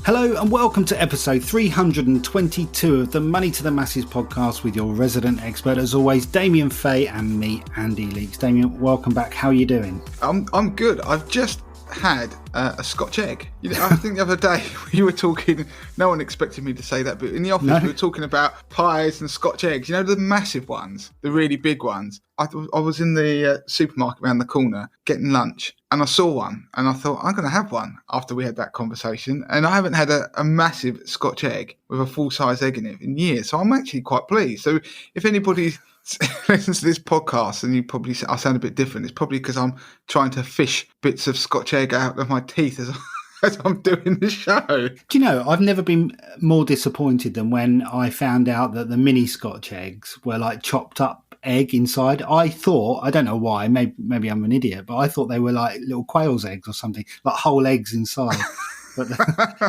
Hello and welcome to episode 322 of the Money to the Masses podcast with your resident expert, as always, Damien Fay and me, Andy Leakes. Damien, welcome back. How are you doing? I'm good. I've just had a Scotch egg. I think the other day you were talking, no one expected me to say that, but in the office we were talking about pies and Scotch eggs. You know, the massive ones, the really big ones. I was in the supermarket around the corner getting lunch and I saw one and I thought, I'm going to have one after we had that conversation. And I haven't had a massive Scotch egg with a full-size egg in it in years. So I'm actually quite pleased. So if anybody listens to this podcast and you probably I sound a bit different, it's probably because I'm trying to fish bits of Scotch egg out of my teeth as I'm doing the show. Do you know, I've never been more disappointed than when I found out that the mini Scotch eggs were like chopped up egg inside. I thought, I don't know why, maybe I'm an idiot, but I thought they were like little quail's eggs or something, like whole eggs inside. But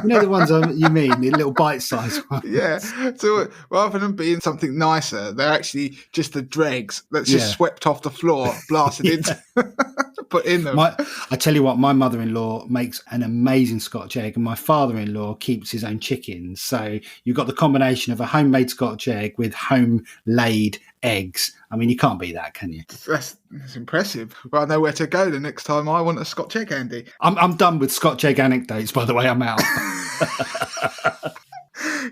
you know the ones you mean, the little bite-sized ones. Yeah. So rather than being something nicer, they're actually just the dregs that's just swept off the floor, blasted into, put in them. I tell you what, my mother-in-law makes an amazing Scotch egg, and my father-in-law keeps his own chickens. So you've got the combination of a homemade Scotch egg with home-laid eggs. I mean, you can't beat that, can you? That's impressive. Well, I know where to go the next time I want a Scotch egg, Andy. I'm done with Scotch egg anecdotes, by the way. I'm out.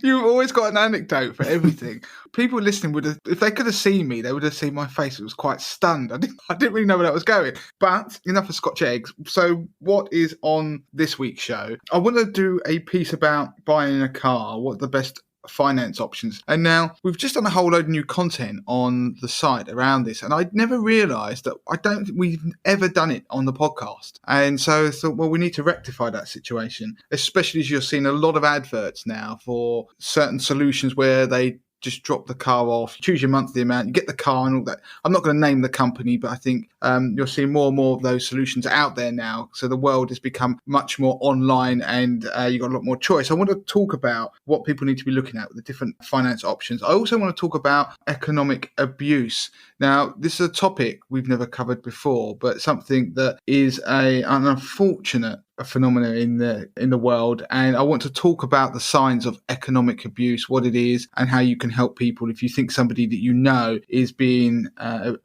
You've always got an anecdote for everything. People listening would have, if they could have seen me, they would have seen my face. It was quite stunned. I didn't really know where that was going. But enough of Scotch eggs. So what is on this week's show? I want to do a piece about buying a car. What the best finance options. And now we've just done a whole load of new content on the site around this, and I'd never realised that I don't think we've ever done it on the podcast. And so I thought, well, we need to rectify that situation, especially as you're seeing a lot of adverts now for certain solutions where they just drop the car off, choose your monthly amount, you get the car and all that. I'm not going to name the company, but I think you're seeing more and more of those solutions out there now. So the world has become much more online and you've got a lot more choice. I want to talk about what people need to be looking at with the different finance options. I also want to talk about economic abuse. Now, this is a topic we've never covered before, but something that is an unfortunate phenomenon in the world, and I want to talk about the signs of economic abuse, what it is, and how you can help people if you think somebody that you know is being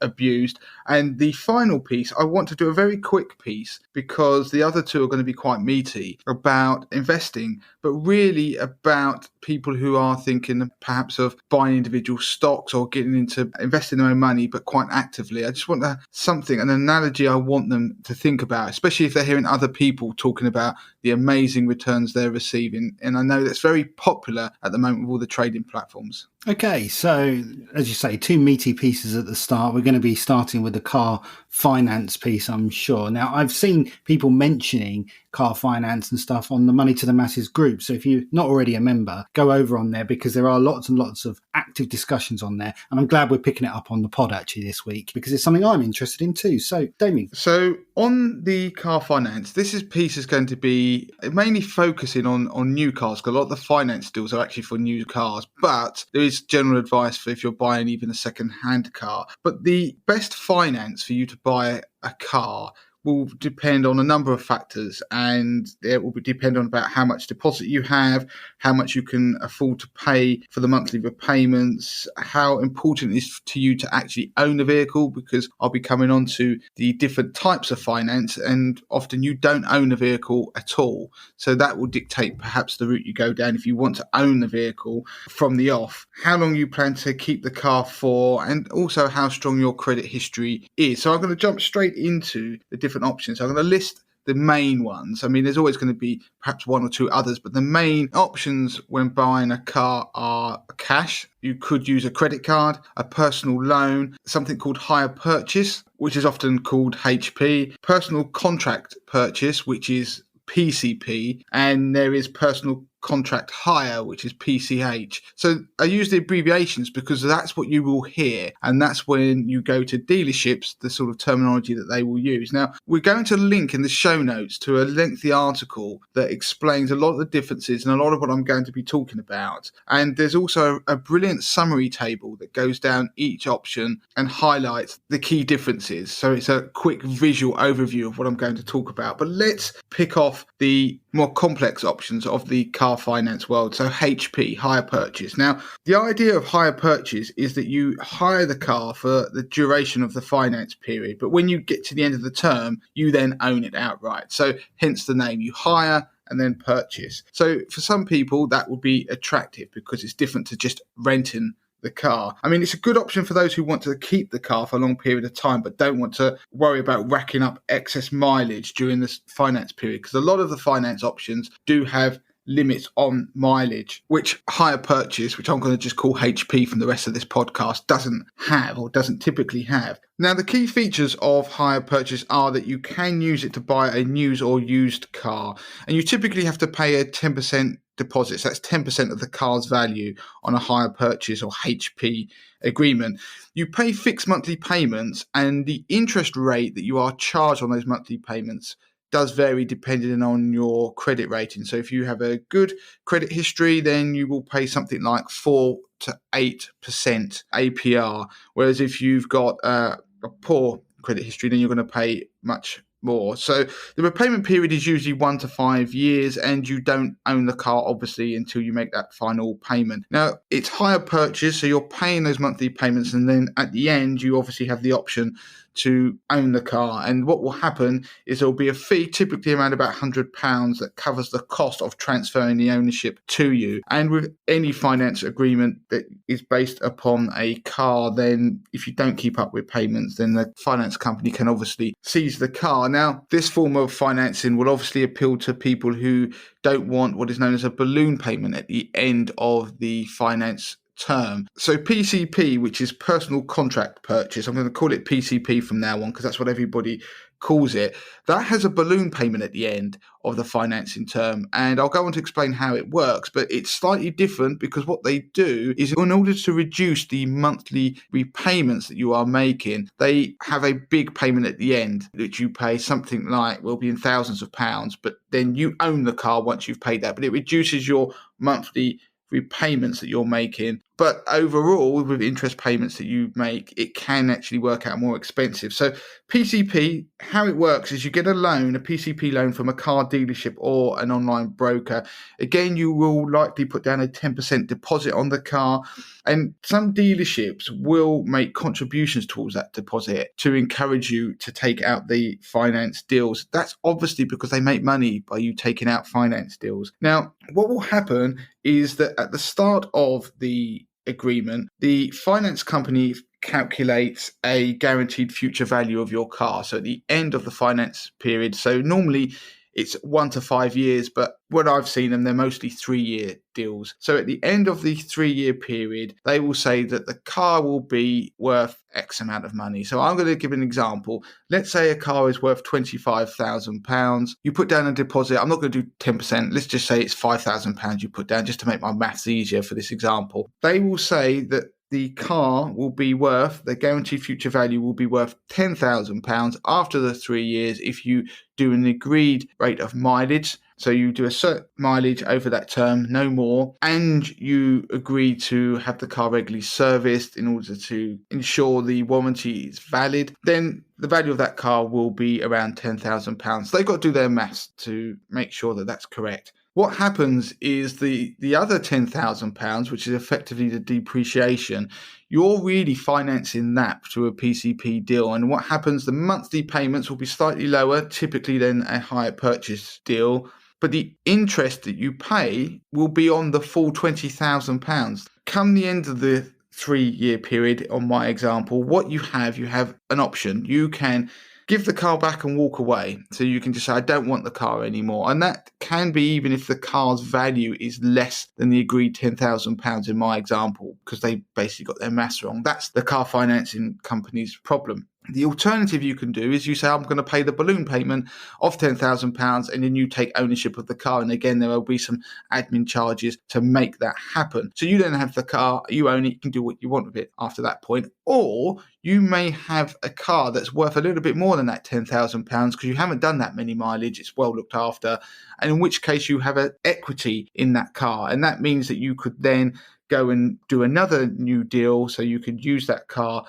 abused. And the final piece, I want to do a very quick piece because the other two are going to be quite meaty about investing, but really about people who are thinking perhaps of buying individual stocks or getting into investing their own money, but quite actively. I just want an analogy I want them to think about, especially if they're hearing other people talking about the amazing returns they're receiving. And I know that's very popular at the moment with all the trading platforms. Okay, so as you say, two meaty pieces at the start. We're going to be starting with the car finance piece, I'm sure. Now, I've seen people mentioning car finance and stuff on the Money to the Masses group. So if you're not already a member, go over on there because there are lots and lots of active discussions on there. And I'm glad we're picking it up on the pod actually this week because it's something I'm interested in too. So, Damien. So on the car finance, this piece is going to be mainly focusing on new cars because a lot of the finance deals are actually for new cars, but there is general advice for if you're buying even a second-hand car. But the best finance for you to buy a car will depend on a number of factors, and it will depend on about how much deposit you have, how much you can afford to pay for the monthly repayments, how important it is to you to actually own a vehicle, because I'll be coming on to the different types of finance, and often you don't own a vehicle at all. So that will dictate perhaps the route you go down if you want to own the vehicle from the off, how long you plan to keep the car for, and also how strong your credit history is. So I'm going to jump straight into the different options. I'm going to list the main ones. I mean, there's always going to be perhaps one or two others, but the main options when buying a car are cash. You could use a credit card, a personal loan, something called hire purchase, which is often called HP, personal contract purchase, which is PCP, and there is personal contract hire, which is PCH. So I use the abbreviations because that's what you will hear, and that's when you go to dealerships, the sort of terminology that they will use. Now, we're going to link in the show notes to a lengthy article that explains a lot of the differences and a lot of what I'm going to be talking about. And there's also a brilliant summary table that goes down each option and highlights the key differences. So it's a quick visual overview of what I'm going to talk about. But let's pick off the more complex options of the car car finance world. So HP, hire purchase. Now, the idea of hire purchase is that you hire the car for the duration of the finance period, but when you get to the end of the term, you then own it outright. So hence the name, you hire and then purchase. So for some people, that would be attractive because it's different to just renting the car. I mean, it's a good option for those who want to keep the car for a long period of time but don't want to worry about racking up excess mileage during this finance period, because a lot of the finance options do have limits on mileage, which hire purchase, which I'm going to just call HP from the rest of this podcast, doesn't have or doesn't typically have. Now, the key features of hire purchase are that you can use it to buy a new or used car, and you typically have to pay a 10% deposit. So that's 10% of the car's value on a hire purchase or HP agreement. You pay fixed monthly payments, and the interest rate that you are charged on those monthly payments does vary depending on your credit rating. So if you have a good credit history, then you will pay something like 4 to 8% APR. Whereas if you've got a poor credit history, then you're going to pay much more. So the repayment period is usually 1 to 5 years, and you don't own the car obviously until you make that final payment. Now, it's hire purchase, so you're paying those monthly payments, and then at the end you obviously have the option to own the car. And what will happen is there will be a fee, typically around about £100, that covers the cost of transferring the ownership to you. And with any finance agreement that is based upon a car, then if you don't keep up with payments, then the finance company can obviously seize the car. Now, this form of financing will obviously appeal to people who don't want what is known as a balloon payment at the end of the finance term. So PCP, which is personal contract purchase, I'm going to call it PCP from now on because that's what everybody calls it, that has a balloon payment at the end of the financing term, and I'll go on to explain how it works. But it's slightly different because what they do is, in order to reduce the monthly repayments that you are making, they have a big payment at the end that you pay, something like, will be in thousands of pounds, but then you own the car once you've paid that, but it reduces your monthly repayments that you're making. But overall, with interest payments that you make, it can actually work out more expensive. So PCP, how it works is you get a loan, a PCP loan from a car dealership or an online broker. Again, you will likely put down a 10% deposit on the car, and some dealerships will make contributions towards that deposit to encourage you to take out the finance deals. That's obviously because they make money by you taking out finance deals. Now, what will happen is that at the start of the agreement, the finance company calculates a guaranteed future value of your car. So at the end of the finance period, so normally it's 1 to 5 years, but when I've seen them, they're mostly 3-year deals. So at the end of the 3-year period, they will say that the car will be worth X amount of money. So I'm going to give an example. Let's say a car is worth £25,000. You put down a deposit. I'm not going to do 10%. Let's just say it's £5,000 you put down, just to make my maths easier for this example. They will say that the car will be worth, the guaranteed future value will be worth £10,000 after the 3 years if you do an agreed rate of mileage. So you do a certain mileage over that term, no more, and you agree to have the car regularly serviced in order to ensure the warranty is valid, then the value of that car will be around £10,000. They've got to do their maths to make sure that that's correct. What happens is the other £10,000, which is effectively the depreciation, you're really financing that through a PCP deal. And what happens, the monthly payments will be slightly lower, typically than a hire purchase deal, but the interest that you pay will be on the full £20,000. Come the end of the 3-year period, on my example, what you have an option. You can give the car back and walk away. So you can just say, I don't want the car anymore. And that can be even if the car's value is less than the agreed £10,000 in my example, because they basically got their maths wrong. That's the car financing company's problem. The alternative you can do is you say, I'm going to pay the balloon payment of £10,000 and then you take ownership of the car. And again, there will be some admin charges to make that happen. So you then have the car, you own it, you can do what you want with it after that point. Or you may have a car that's worth a little bit more than that £10,000 because you haven't done that many mileage, it's well looked after, and in which case you have an equity in that car. And that means that you could then go and do another new deal so you could use that car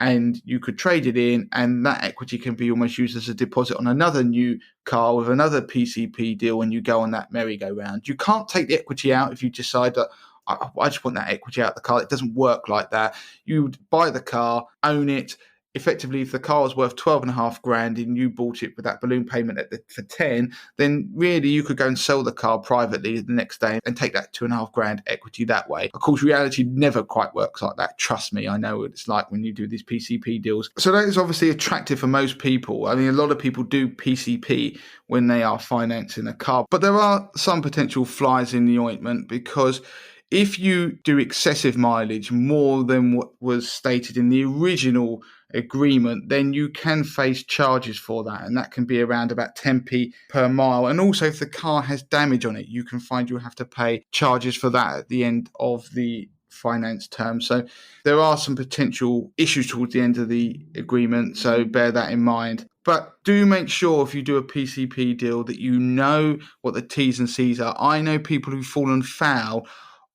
and you could trade it in, and that equity can be almost used as a deposit on another new car with another PCP deal when you go on that merry-go-round. You can't take the equity out if you decide that I just want that equity out of the car. It doesn't work like that. You would buy the car, own it. Effectively, if the car was worth 12.5 grand and you bought it with that balloon payment for 10, then really you could go and sell the car privately the next day and take that 2.5 grand equity that way. Of course, reality never quite works like that. Trust me, I know what it's like when you do these PCP deals. So that is obviously attractive for most people. I mean, a lot of people do PCP when they are financing a car, but there are some potential flies in the ointment, because if you do excessive mileage, more than what was stated in the original agreement, then you can face charges for that, and that can be around about 10p per mile. And also, if the car has damage on it, you can find you'll have to pay charges for that at the end of the finance term. So there are some potential issues towards the end of the agreement, so bear that in mind. But do make sure if you do a PCP deal that you know what the T's and C's are. I know people who've fallen foul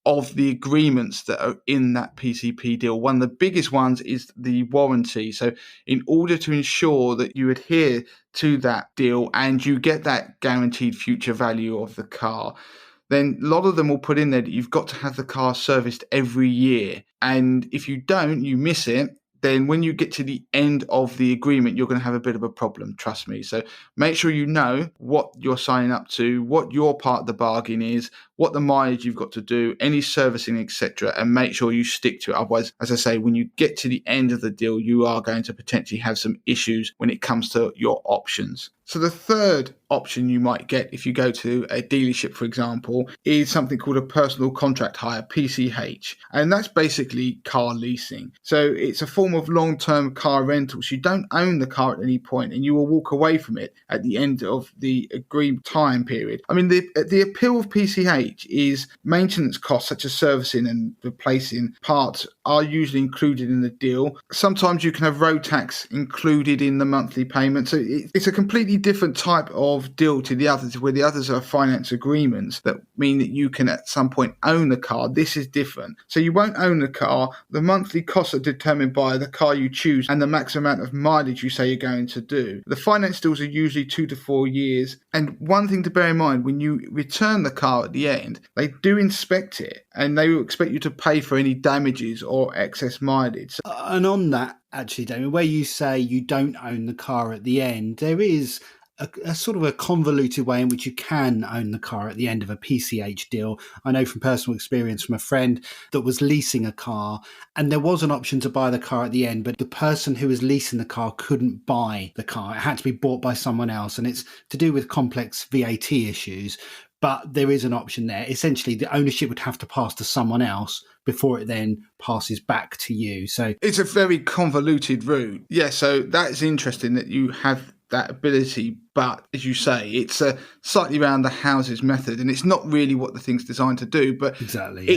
of the agreements that are in that PCP deal. One of the biggest ones is the warranty. So in order to ensure that you adhere to that deal and you get that guaranteed future value of the car, then a lot of them will put in there that you've got to have the car serviced every year. And if you don't, you miss it, then when you get to the end of the agreement, you're going to have a bit of a problem, trust me. So make sure you know what you're signing up to, what your part of the bargain is, what the mileage you've got to do, any servicing, etc., and make sure you stick to it. Otherwise, as I say, when you get to the end of the deal, you are going to potentially have some issues when it comes to your options. So the third option you might get if you go to a dealership, for example, is something called a personal contract hire, PCH. And that's basically car leasing. So it's a form of long-term car rentals. You don't own the car at any point, and you will walk away from it at the end of the agreed time period. I mean, the appeal of PCH is maintenance costs such as servicing and replacing parts are usually included in the deal. Sometimes you can have road tax included in the monthly payment. So it's a completely different type of deal to the others, where the others are finance agreements that mean that you can at some point own the car. This is different. So you won't own the car. The monthly costs are determined by the car you choose and the maximum amount of mileage you say you're going to do. The finance deals are usually 2 to 4 years. And one thing to bear in mind, when you return the car at the end, they do inspect it and they will expect you to pay for any damages or excess mileage. And on that, actually, Damien, where you say you don't own the car at the end, there is a sort of a convoluted way in which you can own the car at the end of a PCH deal. I know from personal experience from a friend that was leasing a car, and there was an option to buy the car at the end, but the person who was leasing the car couldn't buy the car. It had to be bought by someone else, and it's to do with complex VAT issues. But there is an option there. Essentially, the ownership would have to pass to someone else before it then passes back to you. So it's a very convoluted route. Yeah, so that is interesting that you have that ability, but as you say, it's a slightly around the houses method, and it's not really what the thing's designed to do. But exactly,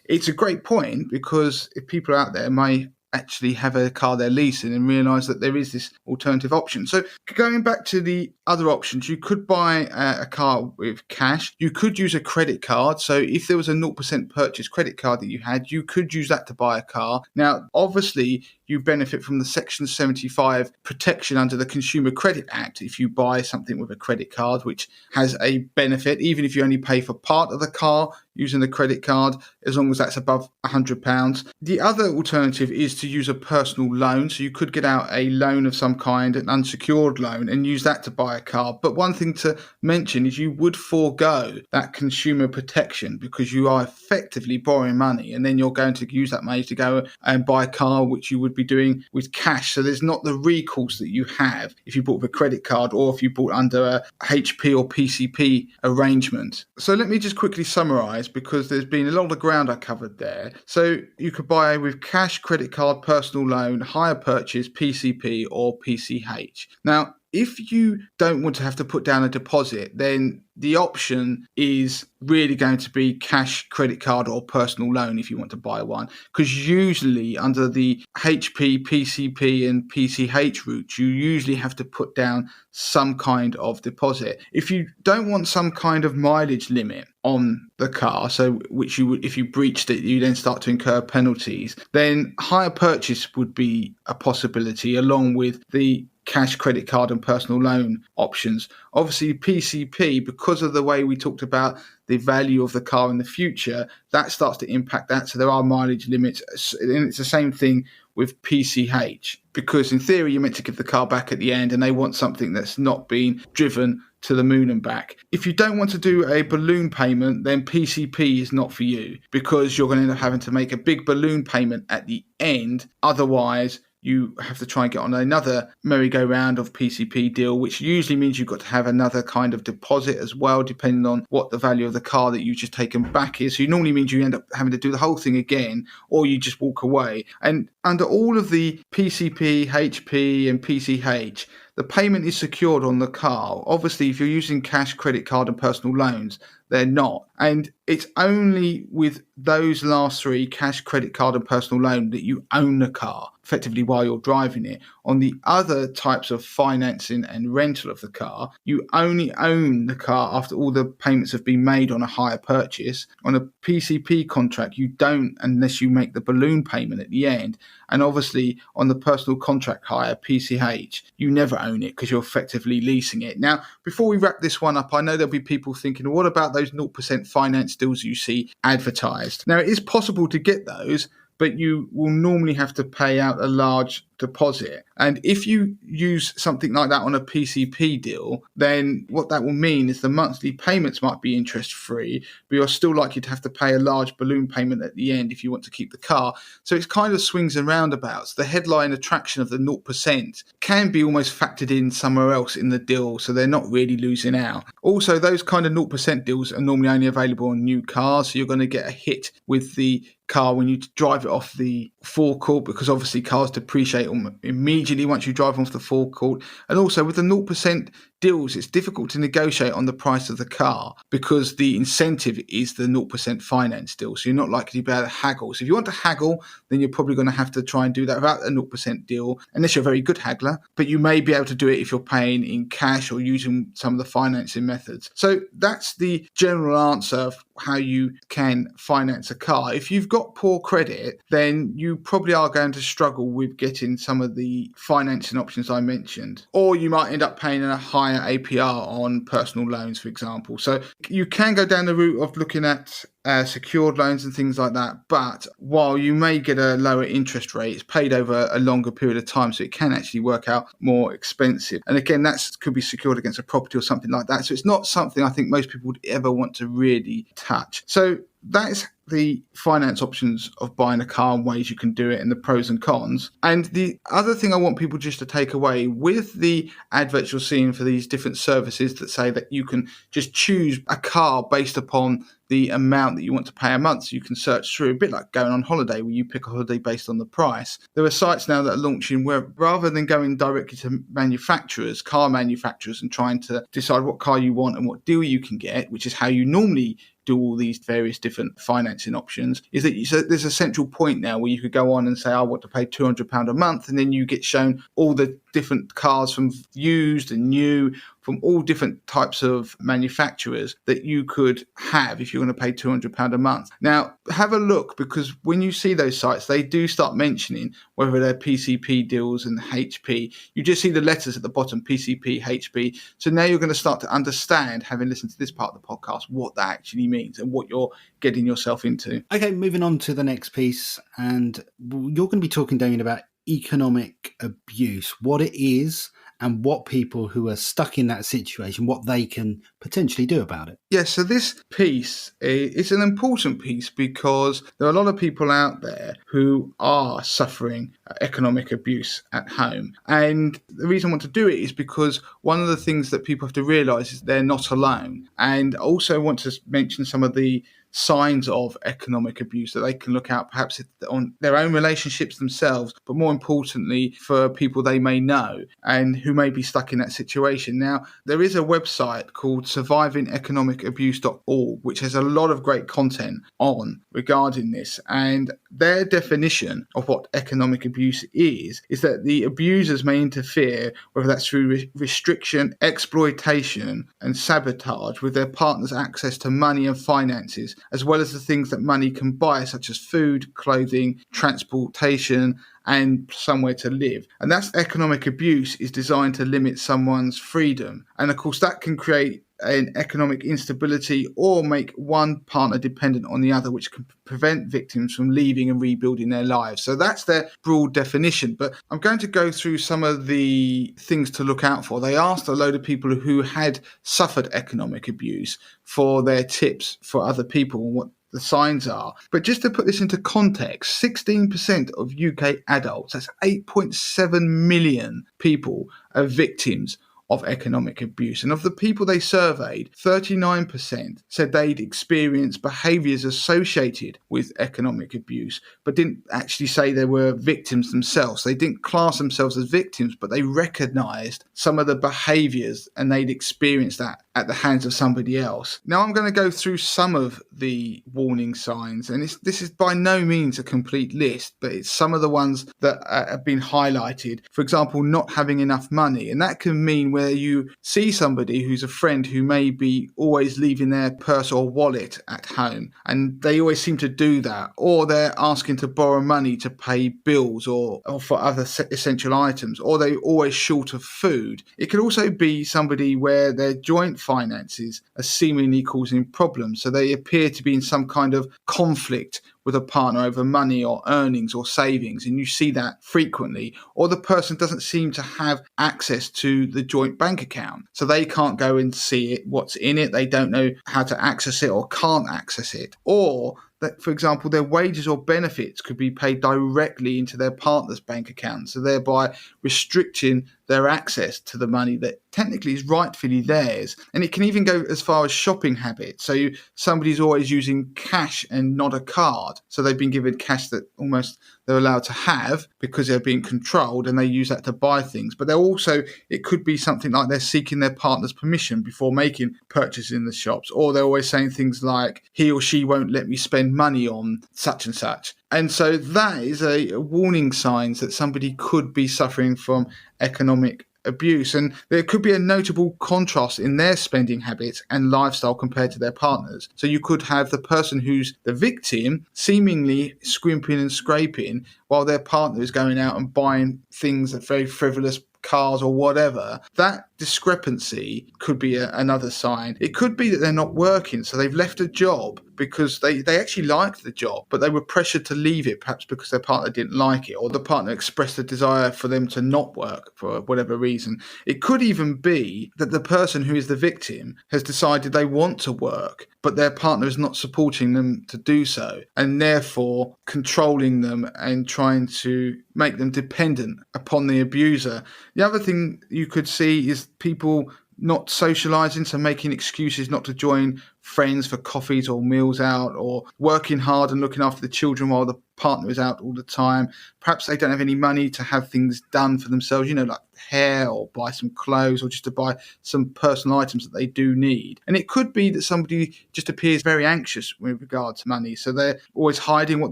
it's a great point, because if people out there may actually have a car they're leasing and realise that there is this alternative option. So going back to the other options, you could buy a car with cash. You could use a credit card. So if there was a 0% purchase credit card that you had, you could use that to buy a car. Now, obviously, you benefit from the Section 75 protection under the Consumer Credit Act if you buy something with a credit card, which has a benefit, even if you only pay for part of the car using the credit card, as long as that's above £100. The other alternative is to use a personal loan. So you could get out a loan of some kind, an unsecured loan, and use that to buy a car. But one thing to mention is you would forego that consumer protection, because you are effectively borrowing money, and then you're going to use that money to go and buy a car, which you would be doing with cash. So there's not the recourse that you have if you bought with a credit card or if you bought under a HP or PCP arrangement. So let me just quickly summarize, because there's been a lot of ground I covered there. So you could buy with cash, credit card, personal loan, hire purchase, PCP or PCH. Now, if you don't want to have to put down a deposit, then the option is really going to be cash, credit card, or personal loan if you want to buy one. Because usually under the HP, PCP, and PCH route, you usually have to put down some kind of deposit. If you don't want some kind of mileage limit on the car, so which you would, if you breached it, you then start to incur penalties, then hire purchase would be a possibility along with the cash, credit card, and personal loan options. Obviously, PCP, because of the way we talked about the value of the car in the future, that starts to impact that. So there are mileage limits. And it's the same thing with PCH, because in theory, you're meant to give the car back at the end and they want something that's not been driven to the moon and back. If you don't want to do a balloon payment, then PCP is not for you, because you're going to end up having to make a big balloon payment at the end. Otherwise, you have to try and get on another merry-go-round of PCP deal, which usually means you've got to have another kind of deposit as well, depending on what the value of the car that you've just taken back is. So it normally means you end up having to do the whole thing again, or you just walk away. And under all of the PCP, HP, and PCH, the payment is secured on the car. Obviously, if you're using cash, credit card, and personal loans, they're not. And it's only with those last three, cash, credit card, and personal loan, that you own the car effectively while you're driving it. On the other types of financing and rental of the car, you only own the car after all the payments have been made on a hire purchase. On a PCP contract, you don't unless you make the balloon payment at the end. And obviously, on the personal contract hire, PCH, you never own it because you're effectively leasing it. Now, before we wrap this one up, I know there'll be people thinking, what about those 0% finance deals you see advertised? Now, it is possible to get those, but you will normally have to pay out a large deposit. And if you use something like that on a PCP deal, then what that will mean is the monthly payments might be interest free, but you're still likely to have to pay a large balloon payment at the end if you want to keep the car. So it's kind of swings and roundabouts. The headline attraction of the 0% can be almost factored in somewhere else in the deal, so they're not really losing out. Also, those kind of 0% deals are normally only available on new cars, so you're going to get a hit with the car when you drive it off the forecourt, because obviously cars depreciate immediately once you drive off the forecourt. And also with the 0% deals, it's difficult to negotiate on the price of the car because the incentive is the 0% finance deal. So you're not likely to be able to haggle. So if you want to haggle, then you're probably going to have to try and do that without a 0% deal, unless you're a very good haggler. But you may be able to do it if you're paying in cash or using some of the financing methods. So that's the general answer of how you can finance a car. If you've got poor credit, then you probably are going to struggle with getting some of the financing options I mentioned. Or you might end up paying a higher APR on personal loans, for example. So you can go down the route of looking at secured loans and things like that. But while you may get a lower interest rate, it's paid over a longer period of time, so it can actually work out more expensive. And again, that could be secured against a property or something like that. So it's not something I think most people would ever want to really touch. So that's the finance options of buying a car and ways you can do it and the pros and cons. And the other thing I want people just to take away with the adverts you're seeing for these different services that say that you can just choose a car based upon the amount that you want to pay a month. So you can search through, a bit like going on holiday where you pick a holiday based on the price. There are sites now that are launching where rather than going directly to manufacturers, car manufacturers, and trying to decide what car you want and what deal you can get, which is how you normally do all these various different financing options, is that there's a central point now where you could go on and say, I want to pay £200 a month, and then you get shown all the different cars from used and new from all different types of manufacturers that you could have if you're going to pay £200 a month. Now, have a look, because when you see those sites, they do start mentioning whether they're PCP deals and HP. You just see the letters at the bottom, PCP, HP. So now you're going to start to understand, having listened to this part of the podcast, what that actually means and what you're getting yourself into. Okay, moving on to the next piece. And you're going to be talking, Damien, about economic abuse, what it is, and what people who are stuck in that situation, what they can potentially do about it. Yeah, so this piece is an important piece because there are a lot of people out there who are suffering economic abuse at home. And the reason I want to do it is because one of the things that people have to realise is they're not alone. And I also want to mention some of the signs of economic abuse that they can look out perhaps on their own relationships themselves, but more importantly for people they may know and who may be stuck in that situation. Now, there is a website called survivingeconomicabuse.org, which has a lot of great content on regarding this, and their definition of what economic abuse is that the abusers may interfere, whether that's through restriction, exploitation and sabotage, with their partner's access to money and finances, as well as the things that money can buy, such as food, clothing, transportation, and somewhere to live. And that's economic abuse is designed to limit someone's freedom. And of course, that can create an economic instability or make one partner dependent on the other, which can prevent victims from leaving and rebuilding their lives. So that's their broad definition. But I'm going to go through some of the things to look out for. They asked a load of people who had suffered economic abuse for their tips for other people and what the signs are. But just to put this into context, 16% of UK adults, that's 8.7 million people, are victims of economic abuse. And of the people they surveyed, 39% said they'd experienced behaviours associated with economic abuse, but didn't actually say they were victims themselves. They didn't class themselves as victims, but they recognised some of the behaviours and they'd experienced that at the hands of somebody else. Now I'm going to go through some of the warning signs, and this is by no means a complete list, but it's some of the ones that have been highlighted. For example, not having enough money, and that can mean where you see somebody who's a friend who may be always leaving their purse or wallet at home, and they always seem to do that, or they're asking to borrow money to pay bills or for other essential items, or they're always short of food. It could also be somebody where their joint finances are seemingly causing problems, so they appear to be in some kind of conflict with a partner over money or earnings or savings, and you see that frequently. Or the person doesn't seem to have access to the joint bank account, so they can't go and see it, what's in it. They don't know how to access it or can't access it. Or that, for example, their wages or benefits could be paid directly into their partner's bank account, so thereby restricting their access to the money that technically is rightfully theirs. And it can even go as far as shopping habits. So somebody's always using cash and not a card. So they've been given cash that almost they're allowed to have because they're being controlled, and they use that to buy things. But they're also, it could be something like they're seeking their partner's permission before making purchases in the shops. Or they're always saying things like, he or she won't let me spend money on such and such. And so that is a warning signs that somebody could be suffering from economic abuse. And there could be a notable contrast in their spending habits and lifestyle compared to their partners. So you could have the person who's the victim seemingly scrimping and scraping while their partner is going out and buying things that very frivolous cars or whatever. That discrepancy could be another sign. It could be that they're not working, so they've left a job because they actually liked the job, but they were pressured to leave it, perhaps because their partner didn't like it, or the partner expressed a desire for them to not work for whatever reason. It could even be that the person who is the victim has decided they want to work, but their partner is not supporting them to do so, and therefore controlling them and trying to make them dependent upon the abuser. The other thing you could see is people not socialising, so making excuses not to join friends for coffees or meals out, or working hard and looking after the children while the partner is out all the time. Perhaps they don't have any money to have things done for themselves, like hair or buy some clothes, or just to buy some personal items that they do need. And it could be that somebody just appears very anxious with regard to money, so they're always hiding what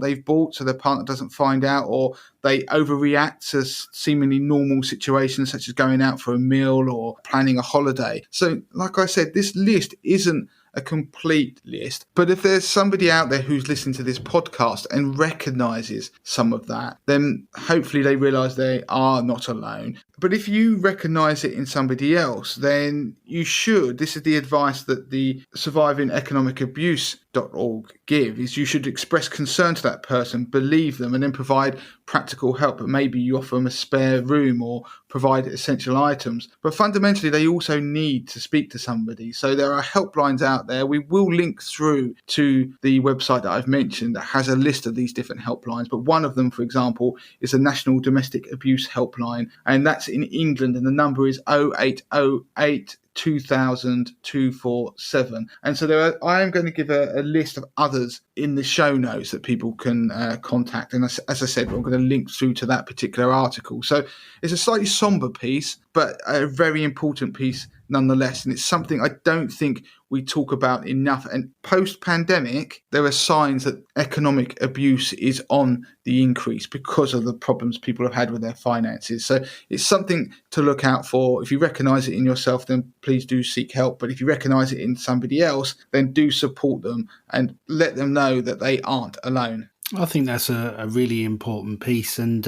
they've bought so their partner doesn't find out, or they overreact to seemingly normal situations such as going out for a meal or planning a holiday. So like I said, this list isn't a complete list, but if there's somebody out there who's listening to this podcast and recognises some of that, then hopefully they realise they are not alone. But if you recognise it in somebody else, then you should, this is the advice that the survivingeconomicabuse.org give, is you should express concern to that person, believe them, and then provide practical help. But maybe you offer them a spare room or provide essential items. But fundamentally, they also need to speak to somebody. So there are helplines out there. We will link through to the website that I've mentioned that has a list of these different helplines. But one of them, for example, is the National Domestic Abuse Helpline, and that's in England, and the number is 0808 2000-247. And so I am going to give a list of others in the show notes that people can contact. And as I said, I'm going to link through to that particular article. So it's a slightly somber piece, but a very important piece nonetheless. And it's something I don't think we talk about enough. And post-pandemic, there are signs that economic abuse is on the increase because of the problems people have had with their finances. So it's something to look out for. If you recognise it in yourself, then please do seek help. But if you recognise it in somebody else, then do support them and let them know that they aren't alone. I think that's a really important piece. And,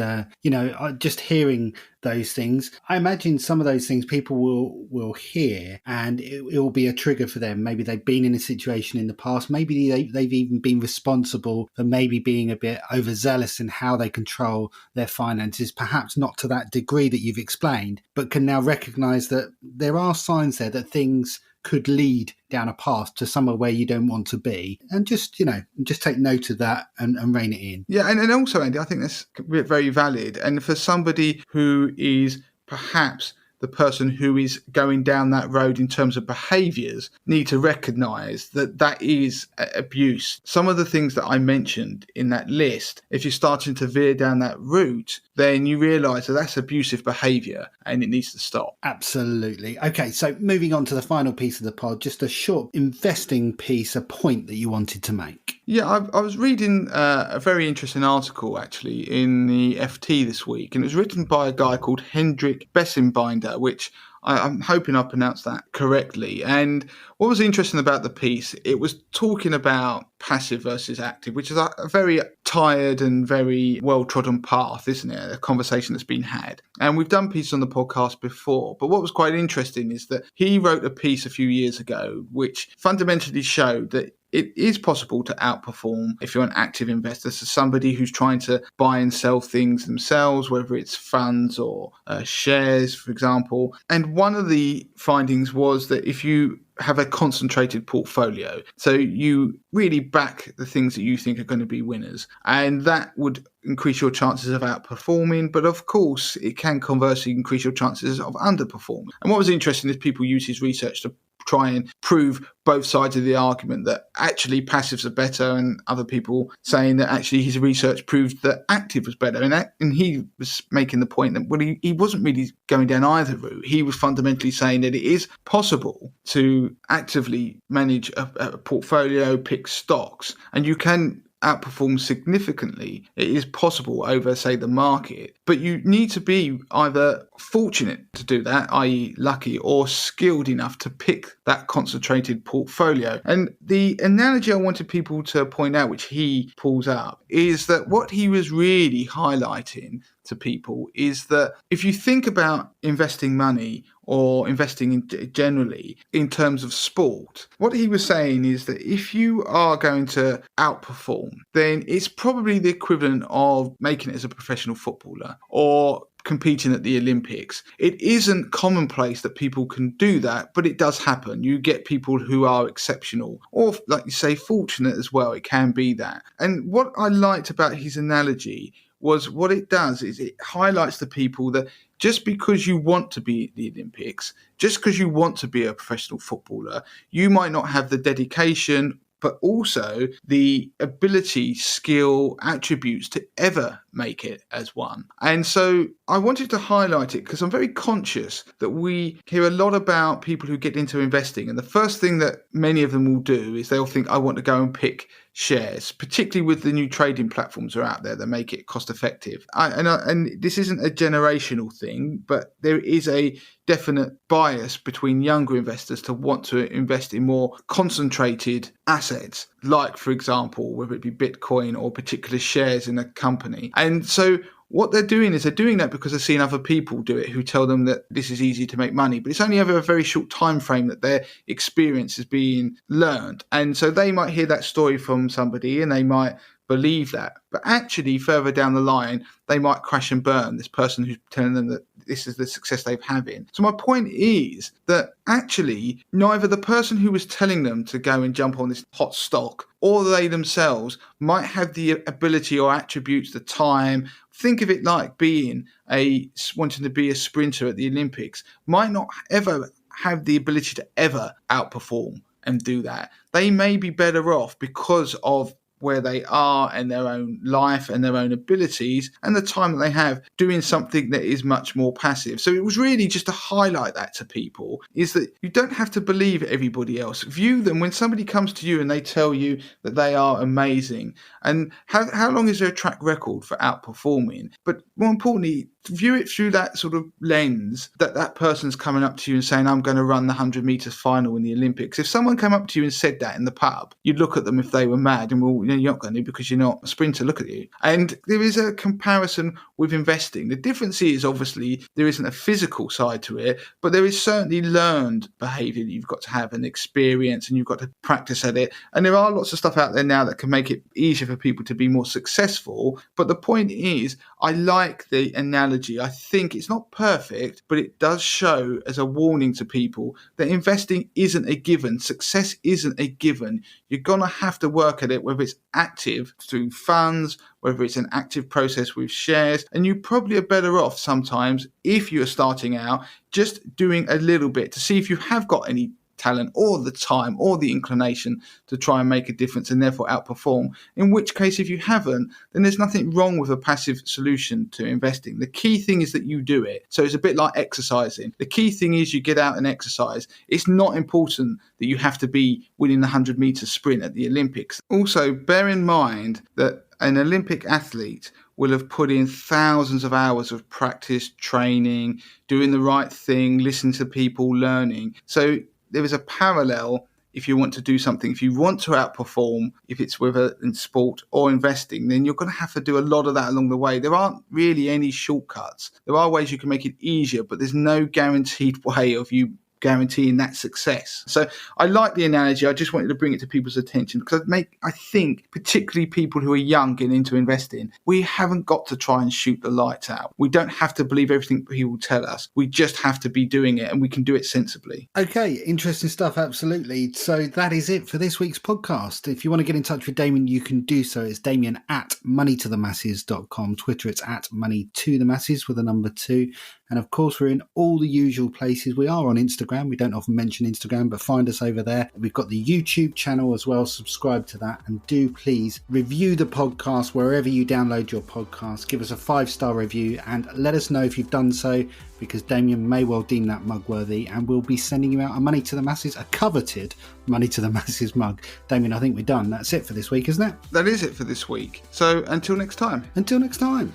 just hearing those things, I imagine some of those things people will hear and it will be a trigger for them. Maybe they've been in a situation in the past. Maybe they've even been responsible for maybe being a bit overzealous in how they control their finances, perhaps not to that degree that you've explained, but can now recognise that there are signs there that things could lead down a path to somewhere where you don't want to be, and just take note of that and rein it in. Yeah, and also, Andy, I think that's very valid. And for somebody who is perhaps the person who is going down that road in terms of behaviours need to recognise that is abuse. Some of the things that I mentioned in that list, if you're starting to veer down that route, then you realise that that's abusive behaviour and it needs to stop. Absolutely. Okay, so moving on to the final piece of the pod, just a short investing piece, a point that you wanted to make. Yeah, I was reading a very interesting article actually in the FT this week, and it was written by a guy called Hendrik Bessenbinder, which I'm hoping I pronounced that correctly. And what was interesting about the piece, it was talking about passive versus active, which is a very tired and very well-trodden path, isn't it? A conversation that's been had. And we've done pieces on the podcast before, but what was quite interesting is that he wrote a piece a few years ago, which fundamentally showed that it is possible to outperform if you're an active investor. So somebody who's trying to buy and sell things themselves, whether it's funds or shares, for example. And one of the findings was that if you have a concentrated portfolio, so you really back the things that you think are going to be winners, and that would increase your chances of outperforming, but of course it can conversely increase your chances of underperforming. And what was interesting is people use his research to try and prove both sides of the argument, that actually passives are better, and other people saying that actually his research proved that active was better. And he was making the point that he wasn't really going down either route. He was fundamentally saying that it is possible to actively manage a portfolio, pick stocks, and you can outperform significantly. It is possible over, say, the market, but you need to be either fortunate to do that, i.e. lucky, or skilled enough to pick that concentrated portfolio. And the analogy I wanted people to point out, which he pulls up, is that what he was really highlighting to people is that if you think about investing money or investing generally in terms of sport, what he was saying is that if you are going to outperform, then it's probably the equivalent of making it as a professional footballer or competing at the Olympics. It isn't commonplace that people can do that, but it does happen. You get people who are exceptional, or like you say, fortunate as well. It can be that. And what I liked about his analogy was what it does is it highlights the people that just because you want to be at the Olympics, just because you want to be a professional footballer, you might not have the dedication, but also the ability, skill, attributes to ever make it as one. And so I wanted to highlight it because I'm very conscious that we hear a lot about people who get into investing. And the first thing that many of them will do is they'll think, I want to go and pick shares, particularly with the new trading platforms that are out there that make it cost effective. And this isn't a generational thing, but there is a definite bias between younger investors to want to invest in more concentrated assets, like, for example, whether it be Bitcoin or particular shares in a company. And so what they're doing is they're doing that because they're seeing other people do it who tell them that this is easy to make money. But it's only over a very short time frame that their experience is being learned. And so they might hear that story from somebody and they might believe that. But actually, further down the line, they might crash and burn, this person who's telling them that this is the success they've having. So my point is that actually neither the person who was telling them to go and jump on this hot stock or they themselves might have the ability or attributes, the time. Think of it like wanting to be a sprinter at the Olympics, might not ever have the ability to ever outperform and do that. They may be better off because of where they are and their own life and their own abilities and the time that they have doing something that is much more passive. So it was really just to highlight that to people, is that you don't have to believe everybody else. View them when somebody comes to you and they tell you that they are amazing. And how long is their track record for outperforming? But more importantly, view it through that sort of lens that person's coming up to you and saying, I'm going to run the 100 meters final in the Olympics. If someone came up to you and said that in the pub, you'd look at them if they were mad and, well, you're not going to because you're not a sprinter, look at you. And there is a comparison with investing. The difference is obviously there isn't a physical side to it, but there is certainly learned behavior that you've got to have and experience, and you've got to practice at it. And there are lots of stuff out there now that can make it easier for people to be more successful. But the point is, I like the analogy. I think it's not perfect, but it does show as a warning to people that investing isn't a given. Success isn't a given. You're going to have to work at it, whether it's active through funds, whether it's an active process with shares. And you probably are better off sometimes, if you're starting out, just doing a little bit to see if you have got any talent or the time or the inclination to try and make a difference and therefore outperform. In which case, if you haven't, then there's nothing wrong with a passive solution to investing. The key thing is that you do it. So it's a bit like exercising. The key thing is you get out and exercise. It's not important that you have to be winning the 100 meter sprint at the Olympics. Also, bear in mind that an Olympic athlete will have put in thousands of hours of practice, training, doing the right thing, listening to people, learning. So there is a parallel if you want to do something. If you want to outperform, if it's whether in sport or investing, then you're going to have to do a lot of that along the way. There aren't really any shortcuts. There are ways you can make it easier, but there's no guaranteed way of you guaranteeing that success. So I like the analogy. I just wanted to bring it to people's attention because I think particularly people who are young getting into investing, we haven't got to try and shoot the lights out. We don't have to believe everything people tell us. We just have to be doing it, and we can do it sensibly. Okay, interesting stuff, absolutely. So that is it for this week's podcast. If you want to get in touch with Damien, you can do so. It's Damien at moneytothemasses.com. Twitter, it's at moneytothemasses with a number 2. And of course, we're in all the usual places. We are on Instagram. We don't often mention Instagram, but find us over there. We've got the YouTube channel as well. Subscribe to that. And do please review the podcast wherever you download your podcast. Give us a 5-star review and let us know if you've done so, because Damien may well deem that mug worthy, and we'll be sending you out a Money to the Masses, a coveted Money to the Masses mug. Damien, I think we're done. That's it for this week, isn't it? That is it for this week. So until next time. Until next time.